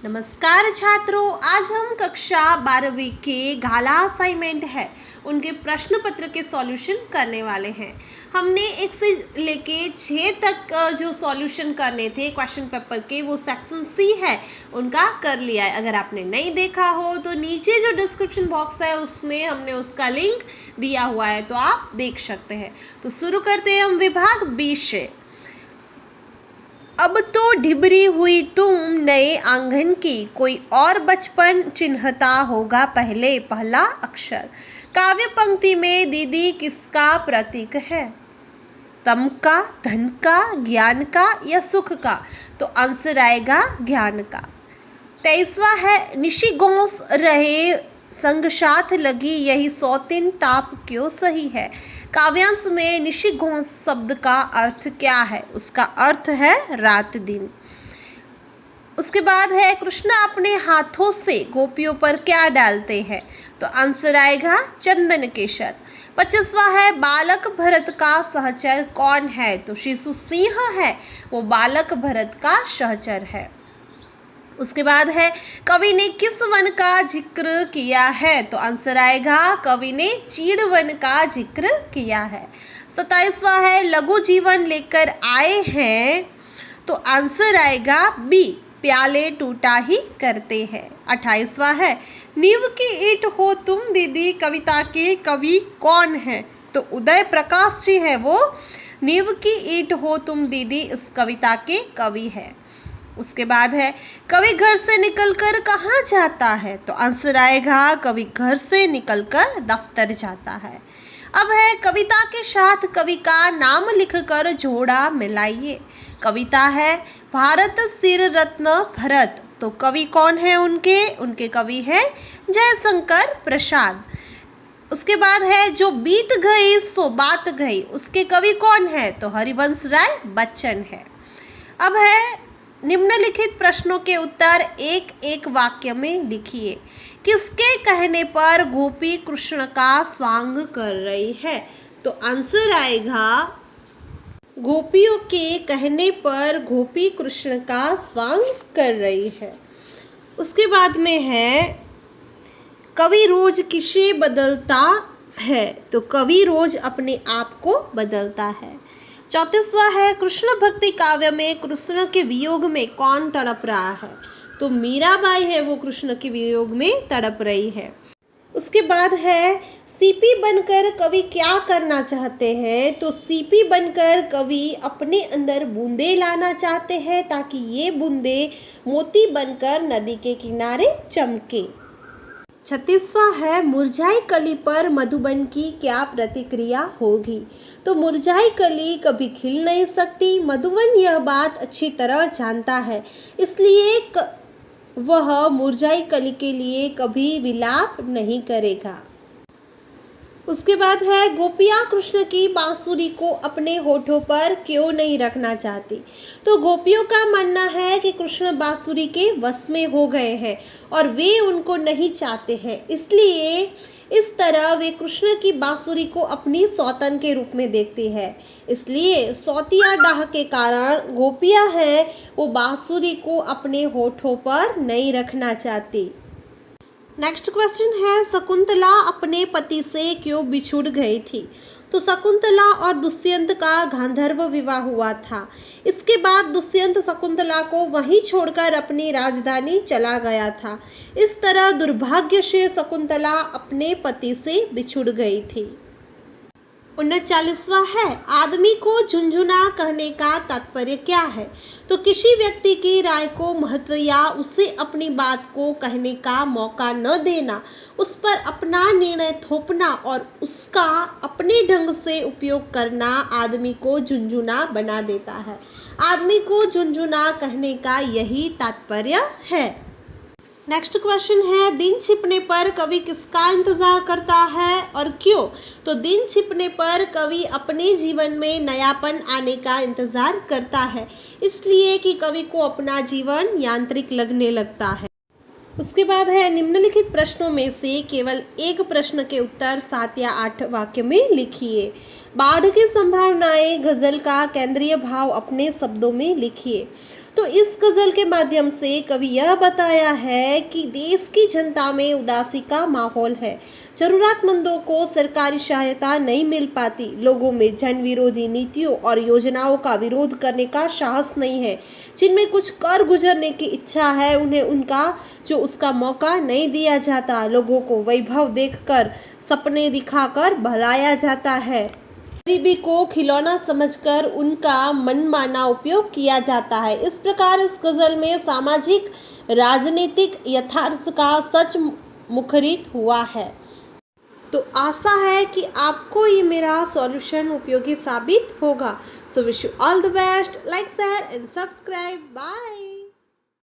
नमस्कार छात्रों, आज हम कक्षा 12वीं के घाला असाइनमेंट है उनके प्रश्न पत्र के सॉल्यूशन करने वाले हैं। हमने 1 से लेके 6 तक जो सॉल्यूशन करने थे क्वेश्चन पेपर के, वो सेक्शन सी है उनका कर लिया है। अगर आपने नहीं देखा हो तो नीचे जो डिस्क्रिप्शन बॉक्स है उसमें हमने उसका लिंक दिया हुआ है, तो आप देख सकते हैं। तो शुरू करते हैं हम विभाग बी से। अब तो ढिबरी हुई तुम नए आंगन की, कोई और बचपन चिन्हता होगा पहले पहला अक्षर। काव्य पंक्ति में दीदी किसका प्रतीक है? तम का, धन का, ज्ञान का या सुख का? तो आंसर आएगा ज्ञान का। 23वां है निशिगोंस रहे संग साथ लगी, यही सौतिन ताप क्यों सही है। काव्यांश में निशिगोंस शब्द का अर्थ क्या है? उसका अर्थ है रात दिन। उसके बाद है कृष्ण अपने हाथों से गोपियों पर क्या डालते हैं? तो आंसर आएगा चंदन केसर। 25वां है बालक भरत का सहचर कौन है? तो शिशु सिंह है, वो बालक भरत का सहचर है। उसके बाद है कवि ने किस वन का जिक्र किया है? तो आंसर आएगा कवि ने चीड़ वन का जिक्र किया है। 27वां है लघु जीवन लेकर आए हैं, तो आंसर आएगा बी, प्याले टूटा ही करते हैं। 28वां है नींव की ईंट हो तुम दीदी, कविता के कवि कौन है? तो उदय प्रकाश जी है, वो नींव की ईंट हो तुम दीदी इस कविता के कवि है। उसके बाद है कवि घर से निकलकर कहाँ जाता है? तो आंसर आएगा कवि घर से निकलकर दफ्तर जाता है। अब है कविता के साथ कवि का नाम लिखकर जोड़ा मिलाइए। कविता है भारत सिर रत्न भरत, तो कवि कौन है उनके कवि है जयशंकर प्रसाद। उसके बाद है जो बीत गई सो बात गई, उसके कवि कौन है? तो हरिवंश राय बच्चन है। अब है निम्नलिखित प्रश्नों के उत्तर एक एक वाक्य में लिखिए। किसके कहने पर गोपी कृष्ण का स्वांग कर रही है? तो आंसर आएगा गोपियों के कहने पर गोपी कृष्ण का स्वांग कर रही है। उसके बाद में है कवि रोज किसे बदलता है? तो कवि रोज अपने आप को बदलता है। 34वां है कृष्ण भक्ति काव्य में कृष्ण के वियोग में कौन तड़प रहा है? तो मीराबाई है, वो कृष्ण के वियोग में तड़प रही है। उसके बाद है सीपी बनकर कवि क्या करना चाहते हैं? तो सीपी बनकर कवि अपने अंदर बूंदे लाना चाहते हैं ताकि ये बूंदे मोती बनकर नदी के किनारे चमके। 36वां है मुरझाई कली पर मधुबन की क्या प्रतिक्रिया होगी? तो मुरझाई कली कभी खिल नहीं सकती, मधुबन यह बात अच्छी तरह जानता है, इसलिए वह मुरझाई कली के लिए कभी विलाप नहीं करेगा। उसके बाद है गोपियां कृष्ण की बांसुरी को अपने होठों पर क्यों नहीं रखना चाहती? तो गोपियों का मानना है कि कृष्ण बांसुरी के वश में हो गए हैं और वे उनको नहीं चाहते हैं, इसलिए इस तरह वे कृष्ण की बांसुरी को अपनी सौतन के रूप में देखते हैं। इसलिए सौतिया डाह के कारण गोपियां हैं वो बांसुरी को अपने होठों पर नहीं रखना चाहती। नेक्स्ट क्वेश्चन है शकुंतला अपने पति से क्यों बिछुड़ गई थी? तो शकुंतला और दुष्यंत का गांधर्व विवाह हुआ था। इसके बाद दुष्यंत शकुंतला को वहीं छोड़कर अपनी राजधानी चला गया था। इस तरह दुर्भाग्य से शकुंतला अपने पति से बिछुड़ गई थी। 39वां है आदमी को झुंझुना कहने का तात्पर्य क्या है? तो किसी व्यक्ति की राय को महत्व या उसे अपनी बात को कहने का मौका न देना, उस पर अपना निर्णय थोपना और उसका अपने ढंग से उपयोग करना आदमी को झुंझुना बना देता है। आदमी को झुंझुना कहने का यही तात्पर्य है। नेक्स्ट क्वेश्चन है दिन छिपने पर कवि किसका इंतजार करता है और क्यों? तो दिन छिपने पर कवि अपने जीवन में नयापन आने का इंतजार करता है, इसलिए कि कवि को अपना जीवन यांत्रिक लगने लगता है। उसके बाद है निम्नलिखित प्रश्नों में से केवल एक प्रश्न के उत्तर 7 या 8 वाक्य में लिखिए। बाढ़ की संभावनाएं गजल का केंद्रीय भाव अपने शब्दों में लिखिए। तो इस गजल के माध्यम से कवि यह बताया है कि देश की जनता में उदासी का माहौल है, जरूरतमंदों को सरकारी सहायता नहीं मिल पाती, लोगों में जन विरोधी नीतियों और योजनाओं का विरोध करने का साहस नहीं है, जिनमें कुछ कर गुजरने की इच्छा है उन्हें उसका मौका नहीं दिया जाता, लोगों को वैभव देखकर सपने दिखाकर भुलाया जाता है, गरीबी को खिलौना समझकर उनका मनमाना उपयोग किया जाता है। इस प्रकार इस गजल में सामाजिक राजनीतिक यथार्थ का सच मुखरित हुआ है। तो आशा है कि आपको ये मेरा सॉल्यूशन उपयोगी साबित होगा। So wish you all the best, like share and subscribe. Bye.